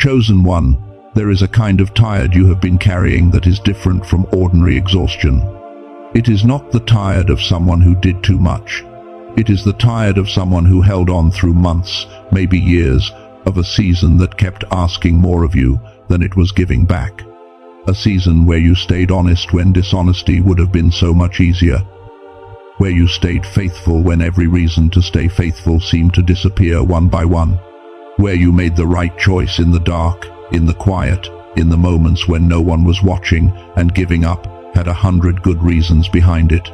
Chosen one, there is a kind of tired you have been carrying that is different from ordinary exhaustion. It is not the tired of someone who did too much. It is the tired of someone who held on through months, maybe years, of a season that kept asking more of you than it was giving back. A season where you stayed honest when dishonesty would have been so much easier. Where you stayed faithful when every reason to stay faithful seemed to disappear one by one. Where you made the right choice in the dark, in the quiet, in the moments when no one was watching, and giving up had 100 good reasons behind it.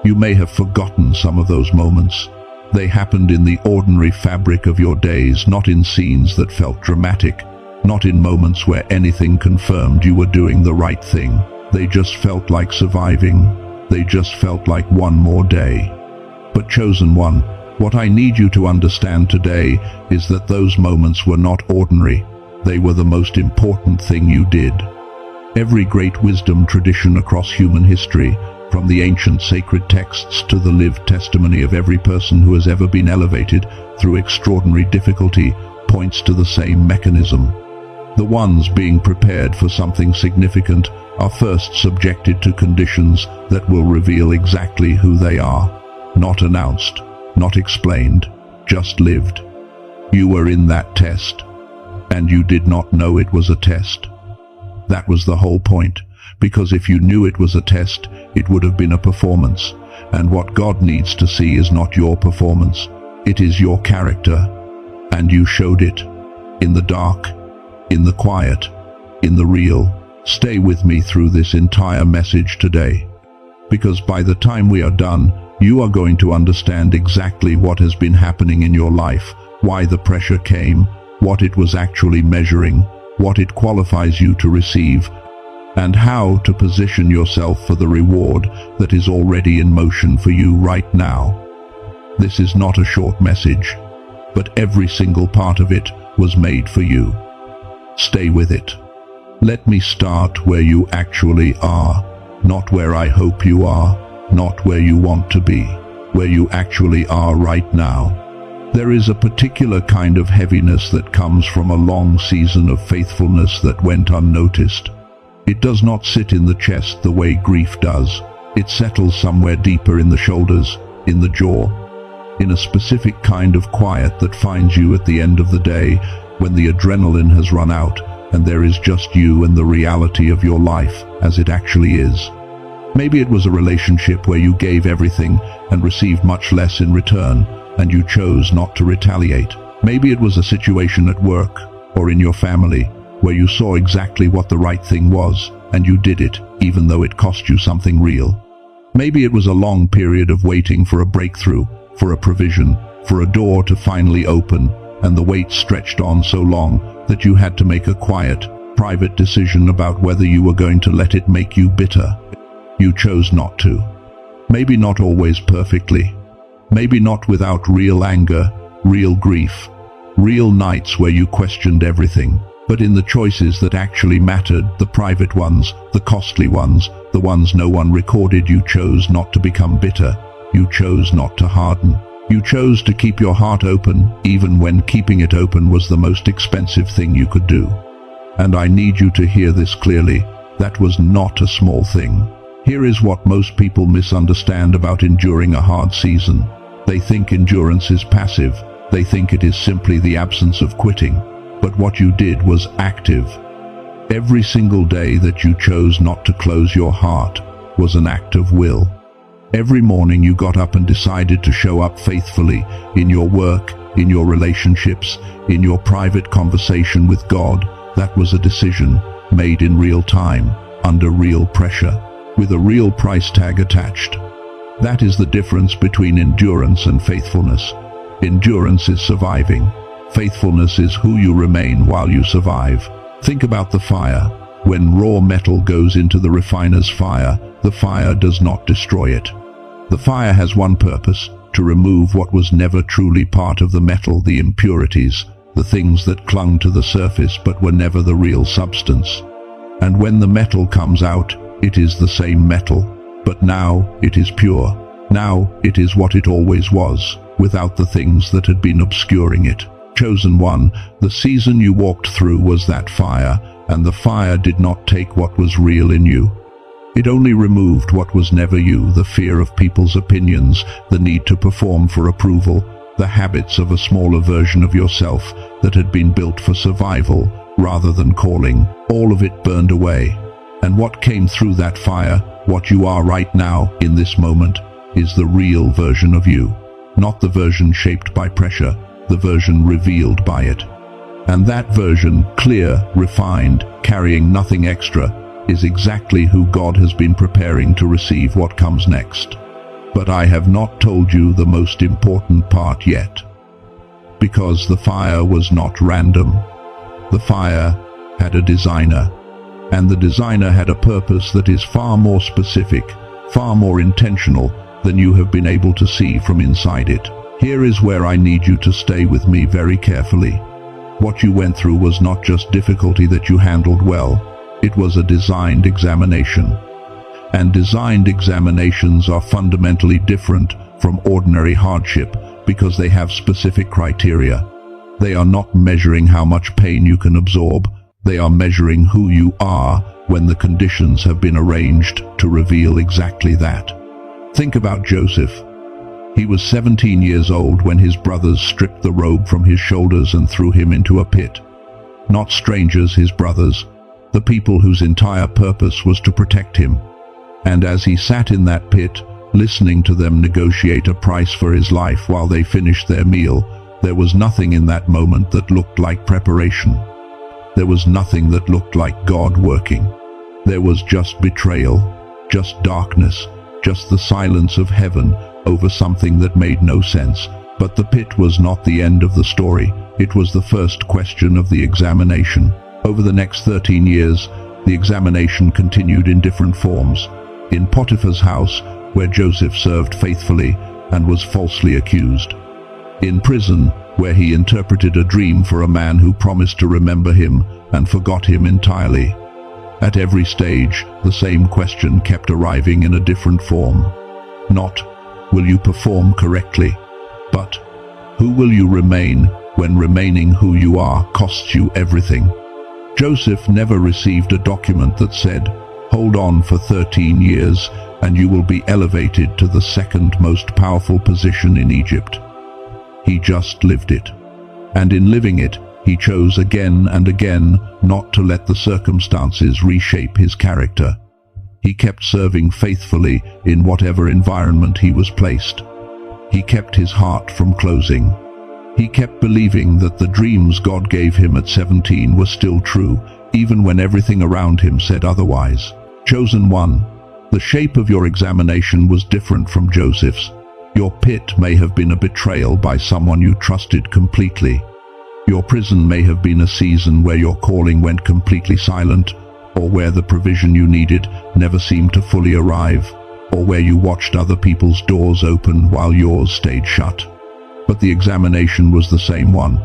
You may have forgotten some of those moments. They happened in the ordinary fabric of your days, not in scenes that felt dramatic, not in moments where anything confirmed you were doing the right thing. They just felt like surviving. They just felt like one more day. But chosen one, what I need you to understand today is that those moments were not ordinary. They were the most important thing you did. Every great wisdom tradition across human history, from the ancient sacred texts to the lived testimony of every person who has ever been elevated through extraordinary difficulty, points to the same mechanism. The ones being prepared for something significant are first subjected to conditions that will reveal exactly who they are. Not announced, not explained, just lived. You were in that test, and you did not know it was a test. That was the whole point, because if you knew it was a test, it would have been a performance. And what God needs to see is not your performance, it is your character. And you showed it. In the dark, in the quiet, in the real. Stay with me through this entire message today. Because by the time we are done, you are going to understand exactly what has been happening in your life, why the pressure came, what it was actually measuring, what it qualifies you to receive, and how to position yourself for the reward that is already in motion for you right now. This is not a short message, but every single part of it was made for you. Stay with it. Let me start where you actually are, not where I hope you are, not where you want to be, where you actually are right now. There is a particular kind of heaviness that comes from a long season of faithfulness that went unnoticed. It does not sit in the chest the way grief does. It settles somewhere deeper in the shoulders, in the jaw, in a specific kind of quiet that finds you at the end of the day when the adrenaline has run out and there is just you and the reality of your life as it actually is. Maybe it was a relationship where you gave everything and received much less in return, and you chose not to retaliate. Maybe it was a situation at work or in your family where you saw exactly what the right thing was, and you did it, even though it cost you something real. Maybe it was a long period of waiting for a breakthrough, for a provision, for a door to finally open, and the wait stretched on so long that you had to make a quiet, private decision about whether you were going to let it make you bitter. You chose not to. Maybe not always perfectly. Maybe not without real anger, real grief, real nights where you questioned everything. But in the choices that actually mattered, the private ones, the costly ones, the ones no one recorded, you chose not to become bitter. You chose not to harden. You chose to keep your heart open, even when keeping it open was the most expensive thing you could do. And I need you to hear this clearly. That was not a small thing. Here is what most people misunderstand about enduring a hard season. They think endurance is passive. They think it is simply the absence of quitting. But what you did was active. Every single day that you chose not to close your heart was an act of will. Every morning you got up and decided to show up faithfully in your work, in your relationships, in your private conversation with God. That was a decision made in real time, under real pressure, with a real price tag attached. That is the difference between endurance and faithfulness. Endurance is surviving. Faithfulness is who you remain while you survive. Think about the fire. When raw metal goes into the refiner's fire, the fire does not destroy it. The fire has one purpose: to remove what was never truly part of the metal, the impurities, the things that clung to the surface but were never the real substance. And when the metal comes out, it is the same metal, but now it is pure. Now it is what it always was, without the things that had been obscuring it. Chosen one, the season you walked through was that fire, and the fire did not take what was real in you. It only removed what was never you, the fear of people's opinions, the need to perform for approval, the habits of a smaller version of yourself that had been built for survival rather than calling. All of it burned away. And what came through that fire, what you are right now, in this moment, is the real version of you. Not the version shaped by pressure, the version revealed by it. And that version, clear, refined, carrying nothing extra, is exactly who God has been preparing to receive what comes next. But I have not told you the most important part yet. Because the fire was not random. The fire had a designer. And the designer had a purpose that is far more specific, far more intentional than you have been able to see from inside it. Here is where I need you to stay with me very carefully. What you went through was not just difficulty that you handled well. It was a designed examination. And designed examinations are fundamentally different from ordinary hardship because they have specific criteria. They are not measuring how much pain you can absorb. They are measuring who you are when the conditions have been arranged to reveal exactly that. Think about Joseph. He was 17 years old when his brothers stripped the robe from his shoulders and threw him into a pit. Not strangers, his brothers, the people whose entire purpose was to protect him. And as he sat in that pit, listening to them negotiate a price for his life while they finished their meal, there was nothing in that moment that looked like preparation. There was nothing that looked like God working. There was just betrayal, just darkness, just the silence of heaven over something that made no sense. But the pit was not the end of the story. It was the first question of the examination. Over the next 13 years, the examination continued in different forms. In Potiphar's house, where Joseph served faithfully and was falsely accused. In prison, where he interpreted a dream for a man who promised to remember him and forgot him entirely. At every stage, the same question kept arriving in a different form. Not, will you perform correctly? But, who will you remain when remaining who you are costs you everything? Joseph never received a document that said, hold on for 13 years and you will be elevated to the second most powerful position in Egypt. He just lived it. And in living it, he chose again and again not to let the circumstances reshape his character. He kept serving faithfully in whatever environment he was placed. He kept his heart from closing. He kept believing that the dreams God gave him at 17 were still true, even when everything around him said otherwise. Chosen one, the shape of your examination was different from Joseph's. Your pit may have been a betrayal by someone you trusted completely. Your prison may have been a season where your calling went completely silent, or where the provision you needed never seemed to fully arrive, or where you watched other people's doors open while yours stayed shut. But the examination was the same one,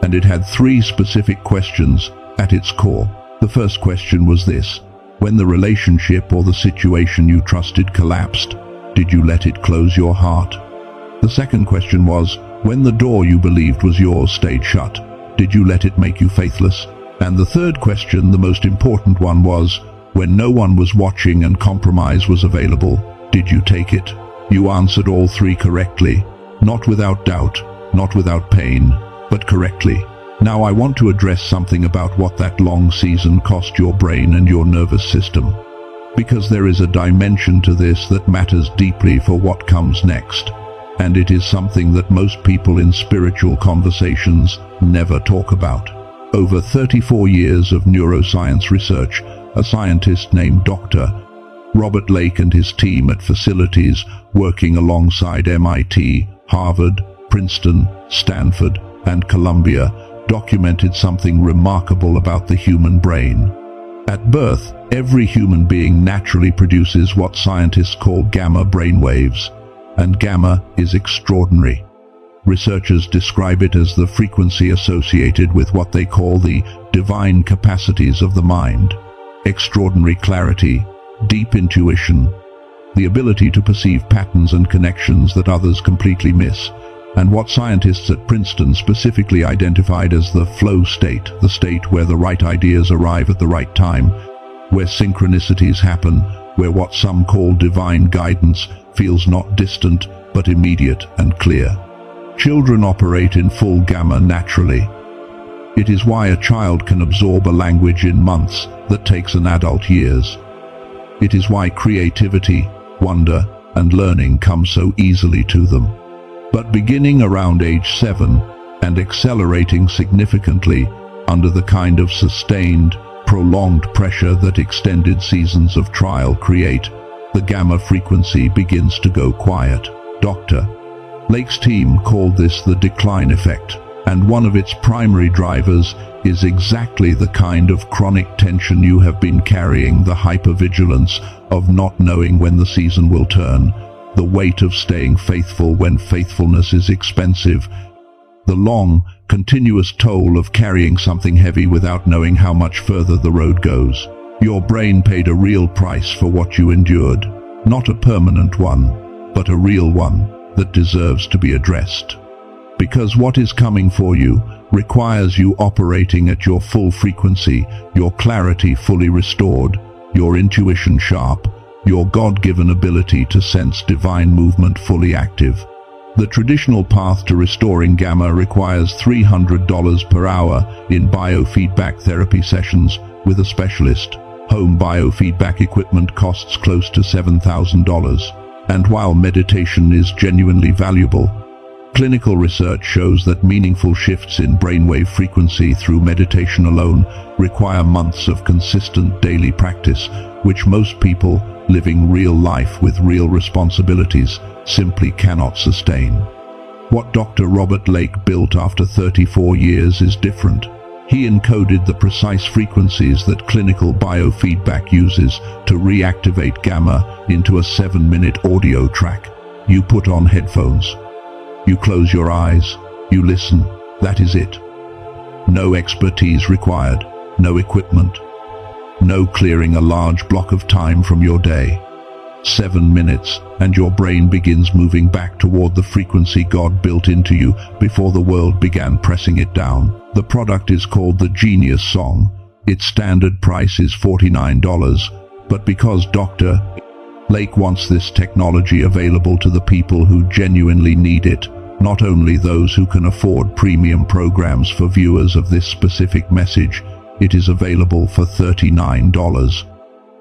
and it had 3 specific questions at its core. The first question was this: when the relationship or the situation you trusted collapsed, did you let it close your heart? The second question was, when the door you believed was yours stayed shut, did you let it make you faithless? And the third question, the most important one, was, when no one was watching and compromise was available, did you take it? You answered all 3 correctly, not without doubt, not without pain, but correctly. Now I want to address something about what that long season cost your brain and your nervous system. Because there is a dimension to this that matters deeply for what comes next, and it is something that most people in spiritual conversations never talk about. Over 34 years of neuroscience research, a scientist named Dr. Robert Lake and his team at facilities working alongside MIT, Harvard, Princeton, Stanford, and Columbia documented something remarkable about the human brain. At birth, every human being naturally produces what scientists call gamma brainwaves, and gamma is extraordinary. Researchers describe it as the frequency associated with what they call the divine capacities of the mind. Extraordinary clarity, deep intuition, the ability to perceive patterns and connections that others completely miss. and what scientists at Princeton specifically identified as the flow state, the state where the right ideas arrive at the right time, where synchronicities happen, where what some call divine guidance feels not distant but immediate and clear. Children operate in full gamma naturally. It is why a child can absorb a language in months that takes an adult years. It is why creativity, wonder, and learning come so easily to them. But beginning around age 7 and accelerating significantly under the kind of sustained, prolonged pressure that extended seasons of trial create, the gamma frequency begins to go quiet. Dr. Lake's team called this the decline effect, and one of its primary drivers is exactly the kind of chronic tension you have been carrying, the hypervigilance of not knowing when the season will turn, the weight of staying faithful when faithfulness is expensive, the long, continuous toll of carrying something heavy without knowing how much further the road goes. Your brain paid a real price for what you endured, not a permanent one, but a real one that deserves to be addressed. Because what is coming for you requires you operating at your full frequency, your clarity fully restored, your intuition sharp, your God-given ability to sense divine movement fully active. The traditional path to restoring gamma requires $300 per hour in biofeedback therapy sessions with a specialist. Home biofeedback equipment costs close to $7,000. And while meditation is genuinely valuable, clinical research shows that meaningful shifts in brainwave frequency through meditation alone require months of consistent daily practice, which most people living real life with real responsibilities simply cannot sustain. What Dr. Robert Lake built after 34 years is different. He encoded the precise frequencies that clinical biofeedback uses to reactivate gamma into a 7-minute audio track. You put on headphones. You close your eyes. You listen. That is it. No expertise required. No equipment. No clearing a large block of time from your day. 7 minutes, and your brain begins moving back toward the frequency God built into you before the world began pressing it down. The product is called the Genius Song. Its standard price is $49, but because Dr. Lake wants this technology available to the people who genuinely need it, not only those who can afford premium programs for viewers of this specific message, it is available for $39.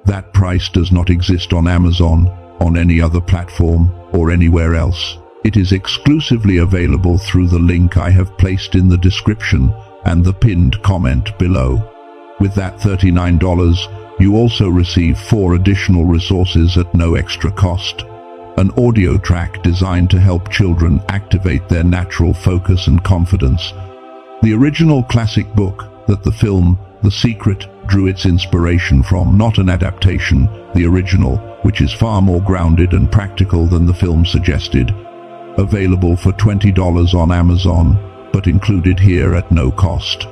That price does not exist on Amazon, on any other platform, or anywhere else. It is exclusively available through the link I have placed in the description and the pinned comment below. With that $39, you also receive 4 additional resources at no extra cost. An audio track designed to help children activate their natural focus and confidence. The original classic book that the film The Secret drew its inspiration from, not an adaptation, the original, which is far more grounded and practical than the film suggested. Available for $20 on Amazon, but included here at no cost.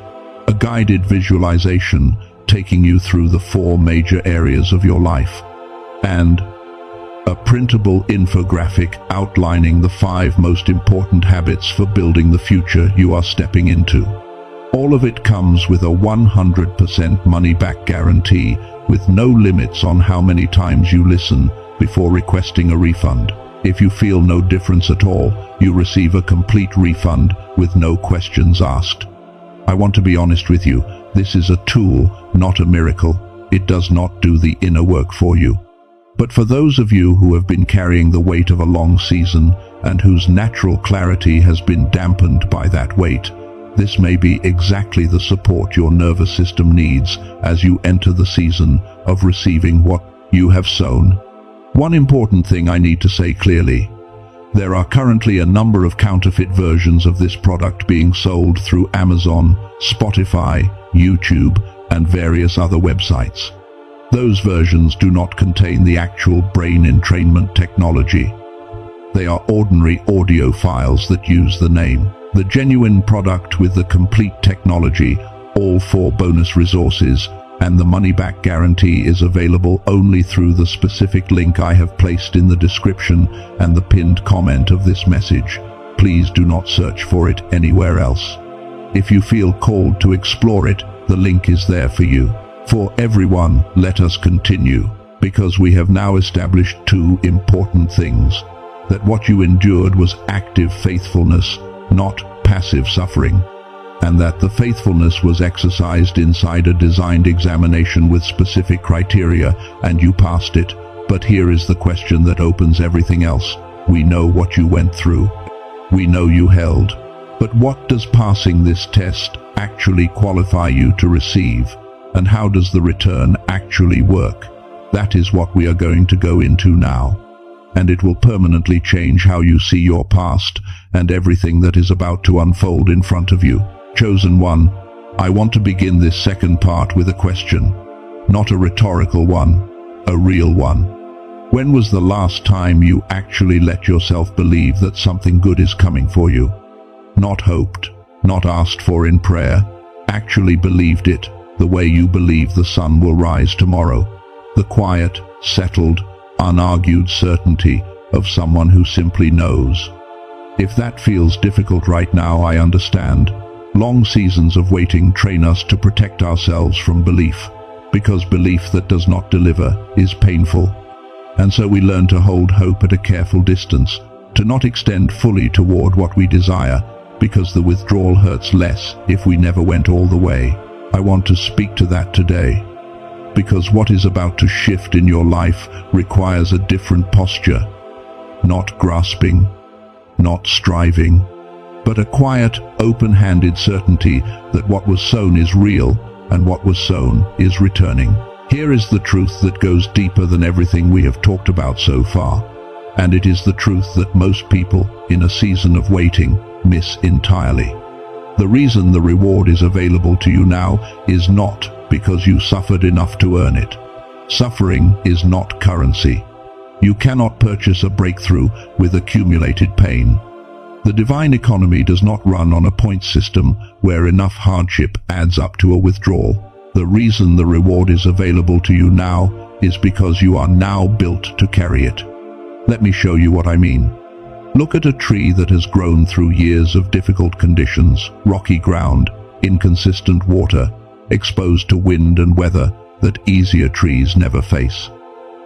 A guided visualization taking you through the 4 major areas of your life. And a printable infographic outlining the 5 most important habits for building the future you are stepping into. All of it comes with a 100% money-back guarantee, with no limits on how many times you listen before requesting a refund. If you feel no difference at all, you receive a complete refund with no questions asked. I want to be honest with you, this is a tool, not a miracle. It does not do the inner work for you. But for those of you who have been carrying the weight of a long season and whose natural clarity has been dampened by that weight, this may be exactly the support your nervous system needs as you enter the season of receiving what you have sown. One important thing I need to say clearly. There are currently a number of counterfeit versions of this product being sold through Amazon, Spotify, YouTube, and various other websites. Those versions do not contain the actual brain entrainment technology. They are ordinary audio files that use the name. The genuine product with the complete technology, all 4 bonus resources, and the money-back guarantee is available only through the specific link I have placed in the description and the pinned comment of this message. please do not search for it anywhere else. If you feel called to explore it, the link is there for you. For everyone, let us continue, because we have now established two important things: that what you endured was active faithfulness, not passive suffering, and that the faithfulness was exercised inside a designed examination with specific criteria, and you passed it. But here is the question that opens everything else. We know what you went through. We know you held. But what does passing this test actually qualify you to receive? And how does the return actually work? That is what we are going to go into now. And it will permanently change how you see your past and everything that is about to unfold in front of you. Chosen one, I want to begin this second part with a question. Not a rhetorical one, a real one. When was the last time you actually let yourself believe that something good is coming for you? Not hoped, not asked for in prayer, actually believed it, the way you believe the sun will rise tomorrow. The quiet, settled, unargued certainty of someone who simply knows. If that feels difficult right now, I understand. Long seasons of waiting train us to protect ourselves from belief, because belief that does not deliver is painful. And so we learn to hold hope at a careful distance, to not extend fully toward what we desire, because the withdrawal hurts less if we never went all the way. I want to speak to that today, because what is about to shift in your life requires a different posture. Not grasping, not striving, but a quiet, open-handed certainty that what was sown is real and what was sown is returning. Here is the truth that goes deeper than everything we have talked about so far, and it is the truth that most people in a season of waiting miss entirely. The reason the reward is available to you now is not because you suffered enough to earn it. Suffering is not currency. You cannot purchase a breakthrough with accumulated pain. The divine economy does not run on a point system where enough hardship adds up to a withdrawal. The reason the reward is available to you now is because you are now built to carry it. Let me show you what I mean. Look at a tree that has grown through years of difficult conditions, rocky ground, inconsistent water, exposed to wind and weather that easier trees never face.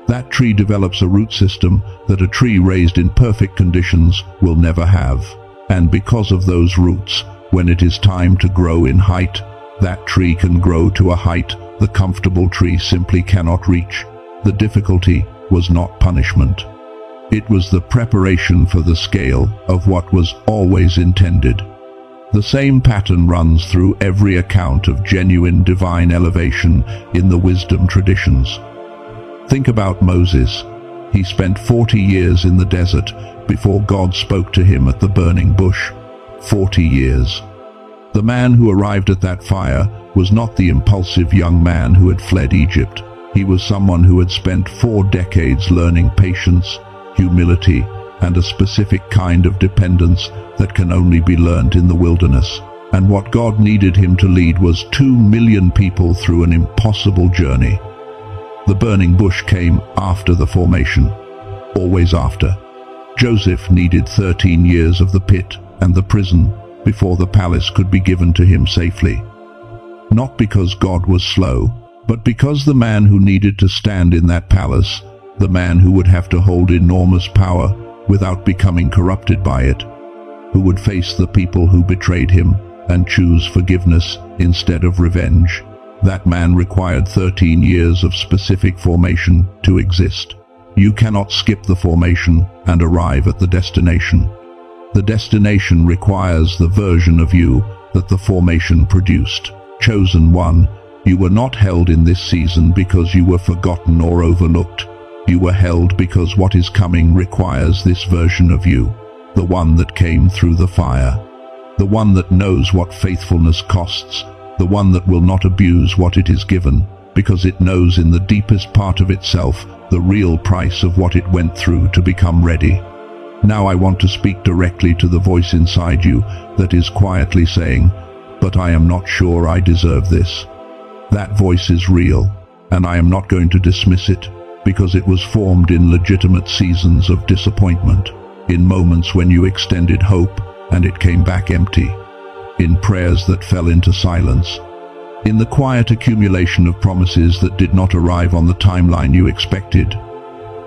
That tree develops a root system that a tree raised in perfect conditions will never have. And because of those roots, when it is time to grow in height, that tree can grow to a height the comfortable tree simply cannot reach. The difficulty was not punishment. It was the preparation for the scale of what was always intended. The same pattern runs through every account of genuine divine elevation in the wisdom traditions. Think about Moses. He spent 40 years in the desert before God spoke to him at the burning bush. 40 years. The man who arrived at that fire was not the impulsive young man who had fled Egypt. He was someone who had spent 4 decades learning patience, humility, and a specific kind of dependence that can only be learned in the wilderness. And what God needed him to lead was 2 million people through an impossible journey. The burning bush came after the formation, always after. Joseph needed 13 years of the pit and the prison before the palace could be given to him safely. Not because God was slow, but because the man who needed to stand in that palace, the man who would have to hold enormous power without becoming corrupted by it, who would face the people who betrayed him and choose forgiveness instead of revenge, that man required 13 years of specific formation to exist. You cannot skip the formation and arrive at the destination. The destination requires the version of you that the formation produced. Chosen one, you were not held in this season because you were forgotten or overlooked. You were held because what is coming requires this version of you, the one that came through the fire, the one that knows what faithfulness costs, the one that will not abuse what it is given, because it knows in the deepest part of itself the real price of what it went through to become ready. Now I want to speak directly to the voice inside you that is quietly saying, "But I am not sure I deserve this." That voice is real, and I am not going to dismiss it, because it was formed in legitimate seasons of disappointment. in moments when you extended hope and it came back empty, in prayers that fell into silence, in the quiet accumulation of promises that did not arrive on the timeline you expected.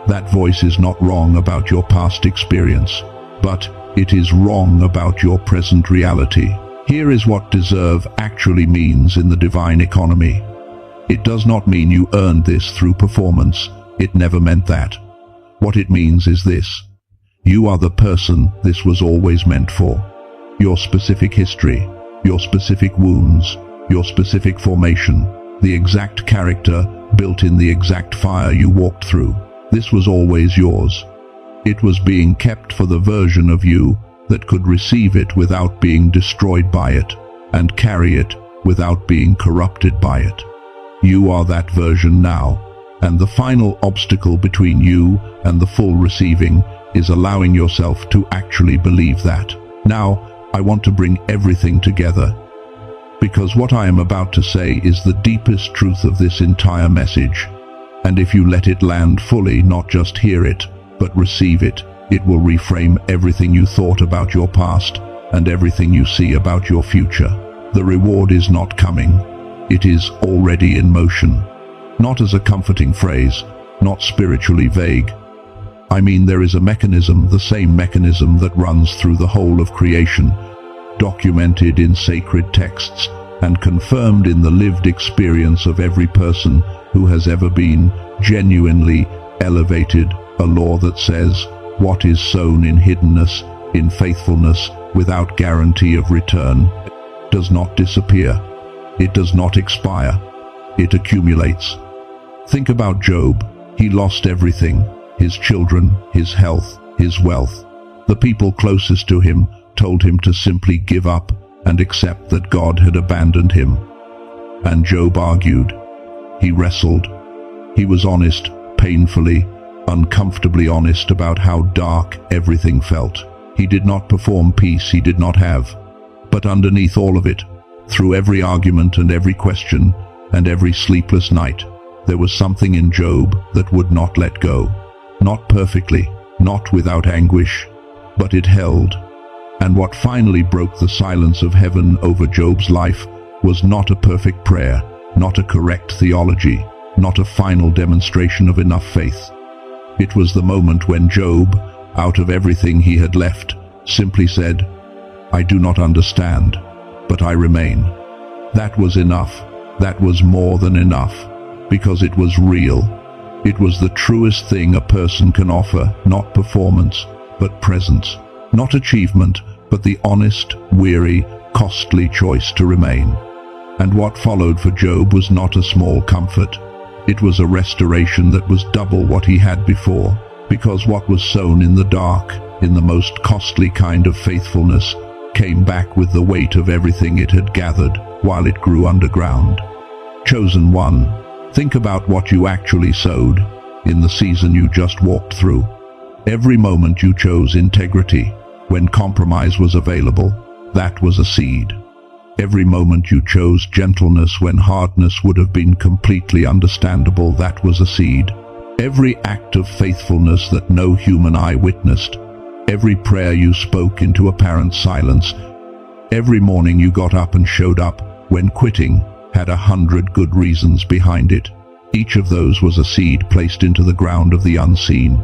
That voice is not wrong about your past experience, but it is wrong about your present reality. Here is what deserve actually means in the divine economy. It does not mean you earned this through performance. It never meant that. What it means is this: you are the person this was always meant for. Your specific history, your specific wounds, your specific formation, the exact character built in the exact fire you walked through. This was always yours. It was being kept for the version of you that could receive it without being destroyed by it, and carry it without being corrupted by it. You are that version now, and the final obstacle between you and the full receiving is allowing yourself to actually believe that. Now, I want to bring everything together, because what I am about to say is the deepest truth of this entire message. And if you let it land fully, not just hear it, but receive it, it will reframe everything you thought about your past and everything you see about your future. The reward is not coming. It is already in motion. Not as a comforting phrase, not spiritually vague. I mean, there is a mechanism, the same mechanism that runs through the whole of creation, documented in sacred texts and confirmed in the lived experience of every person who has ever been genuinely elevated, a law that says, what is sown in hiddenness, in faithfulness, without guarantee of return, does not disappear. It does not expire. It accumulates. Think about Job. He lost everything: his children, his health, his wealth. The people closest to him told him to simply give up and accept that God had abandoned him. And Job argued. He wrestled. He was honest, painfully, uncomfortably honest about how dark everything felt. He did not perform peace he did not have. But underneath all of it, through every argument and every question and every sleepless night, there was something in Job that would not let go. Not perfectly, not without anguish, but it held. And what finally broke the silence of heaven over Job's life was not a perfect prayer, not a correct theology, not a final demonstration of enough faith. It was the moment when Job, out of everything he had left, simply said, I do not understand, but I remain. That was enough. That was more than enough, because it was real. It was the truest thing a person can offer, not performance, but presence. Not achievement, but the honest, weary, costly choice to remain. And what followed for Job was not a small comfort. It was a restoration that was double what he had before, because what was sown in the dark, in the most costly kind of faithfulness, came back with the weight of everything it had gathered while it grew underground. Chosen one, think about what you actually sowed in the season you just walked through. Every moment you chose integrity, when compromise was available, that was a seed. Every moment you chose gentleness when hardness would have been completely understandable, that was a seed. Every act of faithfulness that no human eye witnessed, every prayer you spoke into apparent silence, every morning you got up and showed up when quitting had 100 good reasons behind it. Each of those was a seed placed into the ground of the unseen.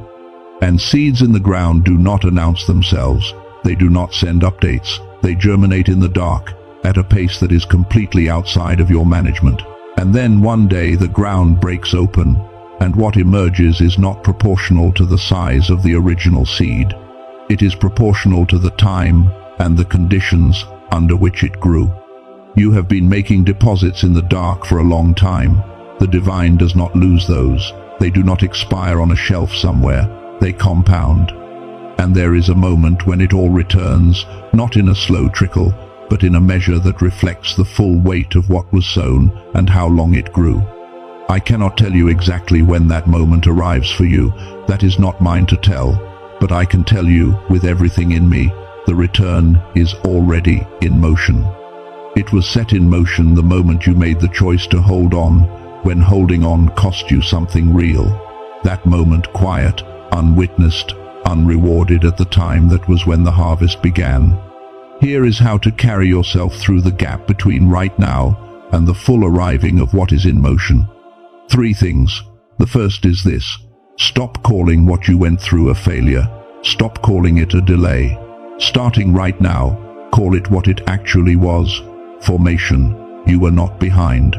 And seeds in the ground do not announce themselves. They do not send updates. They germinate in the dark, at a pace that is completely outside of your management. And then one day the ground breaks open, and what emerges is not proportional to the size of the original seed. It is proportional to the time and the conditions under which it grew. You have been making deposits in the dark for a long time. The divine does not lose those. They do not expire on a shelf somewhere. They compound. And there is a moment when it all returns, not in a slow trickle, but in a measure that reflects the full weight of what was sown and how long it grew. I cannot tell you exactly when that moment arrives for you. That is not mine to tell. But I can tell you, with everything in me, the return is already in motion. It was set in motion the moment you made the choice to hold on, when holding on cost you something real. That moment, quiet, unwitnessed, unrewarded at the time that was when the harvest began. Here is how to carry yourself through the gap between right now and the full arriving of what is in motion. 3 things. The first is this: stop calling what you went through a failure. Stop calling it a delay. Starting right now, call it what it actually was. Formation. You were not behind.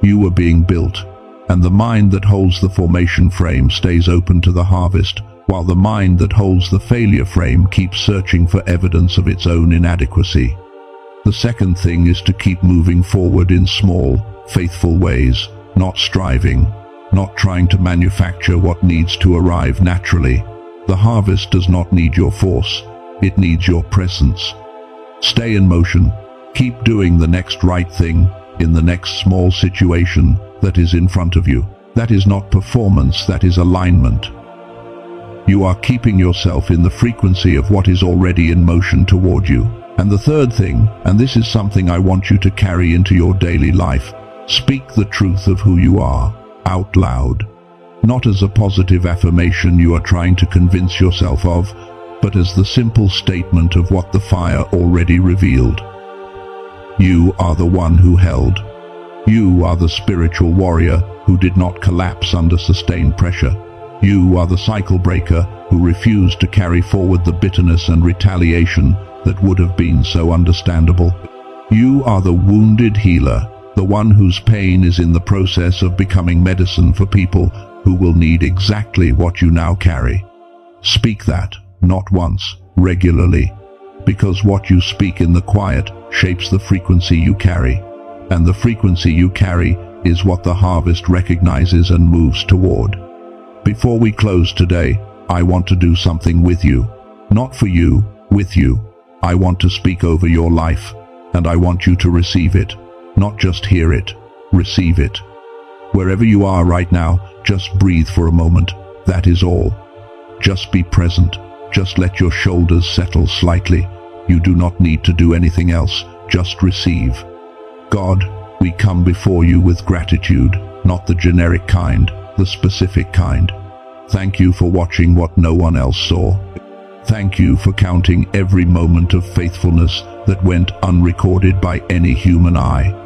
You were being built. And the mind that holds the formation frame stays open to the harvest, while the mind that holds the failure frame keeps searching for evidence of its own inadequacy. The second thing is to keep moving forward in small, faithful ways, not striving, not trying to manufacture what needs to arrive naturally. The harvest does not need your force, it needs your presence. Stay in motion. Keep doing the next right thing in the next small situation that is in front of you. That is not performance, that is alignment. You are keeping yourself in the frequency of what is already in motion toward you. And the third thing, and this is something I want you to carry into your daily life, speak the truth of who you are, out loud. Not as a positive affirmation you are trying to convince yourself of, but as the simple statement of what the fire already revealed. You are the one who held. You are the spiritual warrior who did not collapse under sustained pressure. You are the cycle breaker who refused to carry forward the bitterness and retaliation that would have been so understandable. You are the wounded healer, the one whose pain is in the process of becoming medicine for people who will need exactly what you now carry. Speak that, not once, regularly, because what you speak in the quiet shapes the frequency you carry, and the frequency you carry is what the harvest recognizes and moves toward. Before we close today, I want to do something with you. Not for you, with you. I want to speak over your life, and I want you to receive it. Not just hear it, receive it. Wherever you are right now, just breathe for a moment. That is all. Just be present. Just let your shoulders settle slightly. You do not need to do anything else. Just receive. God, we come before you with gratitude, not the generic kind, the specific kind. Thank you for watching what no one else saw. Thank you for counting every moment of faithfulness that went unrecorded by any human eye.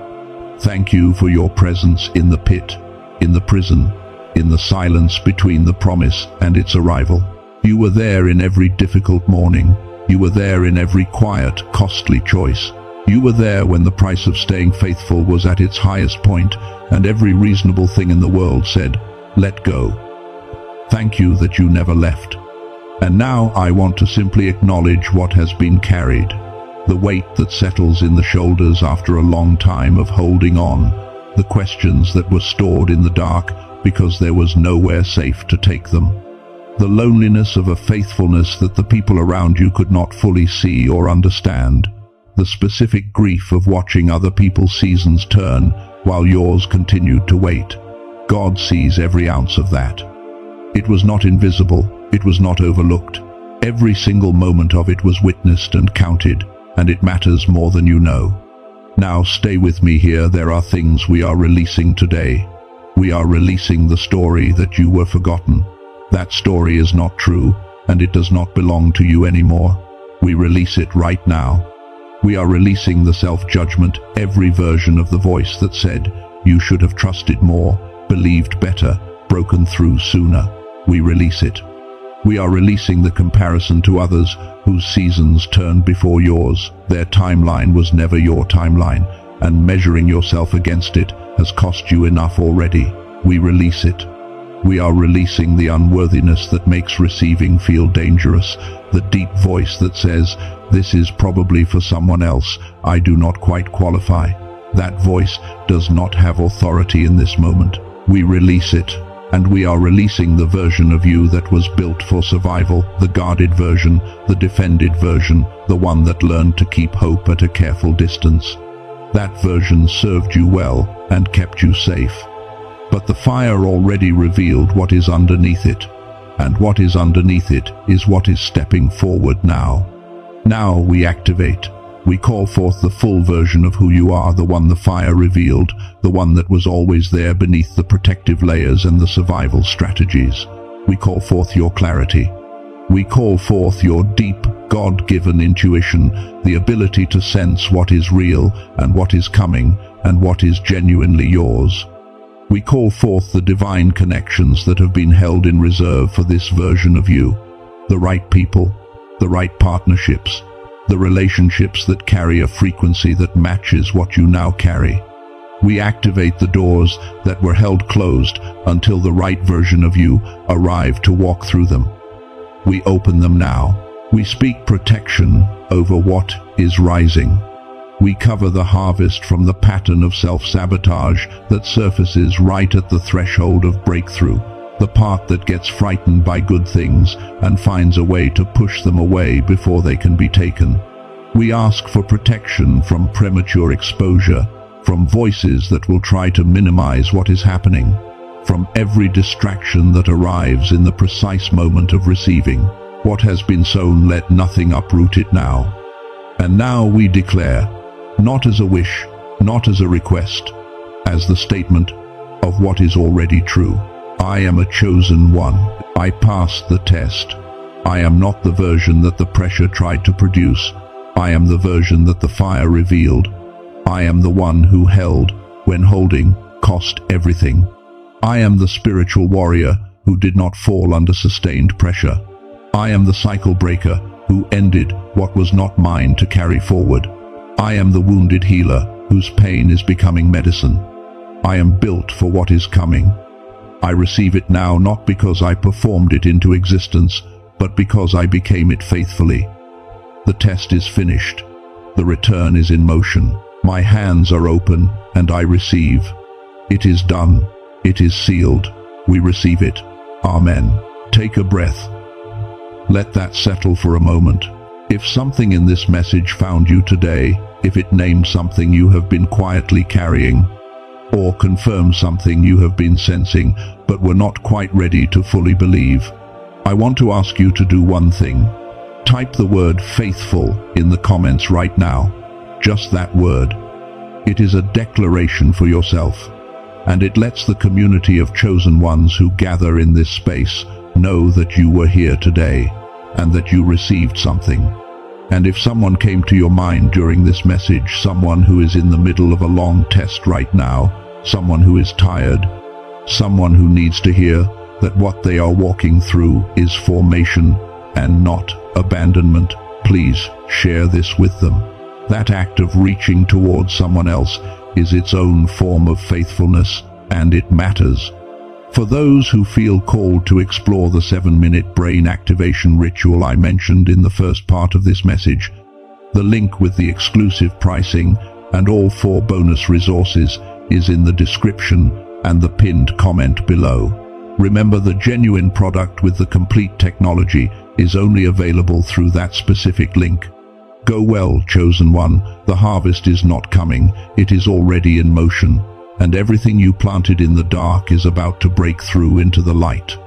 Thank you for your presence in the pit, in the prison, in the silence between the promise and its arrival. You were there in every difficult morning. You were there in every quiet, costly choice. You were there when the price of staying faithful was at its highest point, and every reasonable thing in the world said, "Let go." Thank you that you never left. And now I want to simply acknowledge what has been carried, the weight that settles in the shoulders after a long time of holding on, the questions that were stored in the dark because there was nowhere safe to take them, the loneliness of a faithfulness that the people around you could not fully see or understand, the specific grief of watching other people's seasons turn while yours continued to wait. God sees every ounce of that. It was not invisible, it was not overlooked. Every single moment of it was witnessed and counted, and it matters more than you know. Now stay with me here. There are things we are releasing today. We are releasing the story that you were forgotten. That story is not true, and it does not belong to you anymore. We release it right now. We are releasing the self-judgment, every version of the voice that said, "You should have trusted more, believed better, broken through sooner." We release it. We are releasing the comparison to others whose seasons turned before yours. Their timeline was never your timeline, and measuring yourself against it has cost you enough already. We release it. We are releasing the unworthiness that makes receiving feel dangerous, the deep voice that says, "This is probably for someone else, I do not quite qualify." That voice does not have authority in this moment. We release it. And we are releasing the version of you that was built for survival, the guarded version, the defended version, the one that learned to keep hope at a careful distance. That version served you well and kept you safe. But the fire already revealed what is underneath it, and what is underneath it is what is stepping forward now. Now we activate. We call forth the full version of who you are, the one the fire revealed, the one that was always there beneath the protective layers and the survival strategies. We call forth your clarity. We call forth your deep, God-given intuition, the ability to sense what is real and what is coming and what is genuinely yours. We call forth the divine connections that have been held in reserve for this version of you, the right people, the right partnerships, the relationships that carry a frequency that matches what you now carry. We activate the doors that were held closed until the right version of you arrived to walk through them. We open them now. We speak protection over what is rising. We cover the harvest from the pattern of self-sabotage that surfaces right at the threshold of breakthrough, the part that gets frightened by good things and finds a way to push them away before they can be taken. We ask for protection from premature exposure, from voices that will try to minimize what is happening, from every distraction that arrives in the precise moment of receiving. What has been sown, let nothing uproot it now. And now we declare, not as a wish, not as a request, as the statement of what is already true. I am a chosen one. I passed the test. I am not the version that the pressure tried to produce. I am the version that the fire revealed. I am the one who held, when holding, cost everything. I am the spiritual warrior who did not fall under sustained pressure. I am the cycle breaker who ended what was not mine to carry forward. I am the wounded healer whose pain is becoming medicine. I am built for what is coming. I receive it now not because I performed it into existence, but because I became it faithfully. The test is finished. The return is in motion. My hands are open and I receive. It is done. It is sealed. We receive it. Amen. Take a breath. Let that settle for a moment. If something in this message found you today, if it named something you have been quietly carrying, or confirmed something you have been sensing but were not quite ready to fully believe, I want to ask you to do one thing. Type the word faithful in the comments right now. Just that word. It is a declaration for yourself, and it lets the community of chosen ones who gather in this space know that you were here today and that you received something. And if someone came to your mind during this message, someone who is in the middle of a long test right now, someone who is tired, someone who needs to hear that what they are walking through is formation and not abandonment, please share this with them. That act of reaching towards someone else is its own form of faithfulness, and it matters. For those who feel called to explore the 7-minute brain activation ritual I mentioned in the first part of this message, the link with the exclusive pricing and all 4 bonus resources is in the description and the pinned comment below. Remember, the genuine product with the complete technology is only available through that specific link. Go well, chosen one. The harvest is not coming, it is already in motion, and everything you planted in the dark is about to break through into the light.